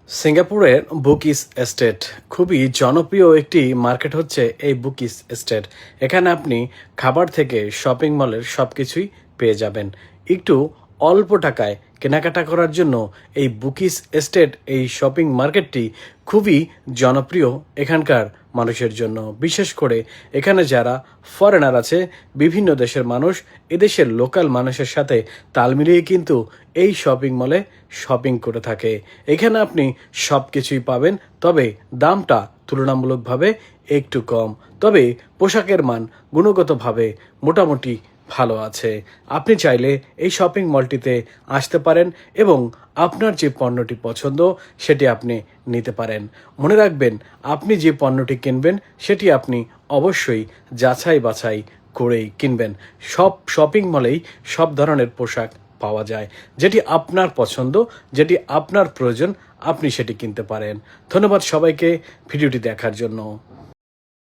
সিঙ্গাপুরের bookish estate খুবই জনপ্রিয় একটি মার্কেট হচ্ছে এই বুকিস এস্টেট। এখানে আপনি খাবার থেকে শপিং মলের সব কিছুই পেয়ে যাবেন। একটু অল্প টাকায় কেনাকাটা করার জন্য এই বুকিস এস্টেট এই শপিং মার্কেটটি খুবই জনপ্রিয় এখানকার মানুষের জন্য। বিশেষ করে এখানে যারা ফরেনার আছে, বিভিন্ন দেশের মানুষ এদেশের লোকাল মানুষের সাথে তাল মিলিয়ে কিন্তু এই শপিং মলে শপিং করে থাকে। এখানে আপনি সব কিছুই পাবেন, তবে দামটা তুলনামূলকভাবে একটু কম। তবে পোশাকের মান গুণগতভাবে মোটামুটি ভালো আছে। আপনি চাইলে এই শপিং মলটিতে আসতে পারেন এবং আপনার যে পণ্যটি পছন্দ সেটি আপনি নিতে পারেন। মনে রাখবেন, আপনি যে পণ্যটি কিনবেন সেটি আপনি অবশ্যই যাচাই বাছাই করেই কিনবেন। সব শপিং মলেই সব ধরনের পোশাক পাওয়া যায়। যেটি আপনার পছন্দ, যেটি আপনার প্রয়োজন, আপনি সেটি কিনতে পারেন। ধন্যবাদ সবাইকে ভিডিওটি দেখার জন্য।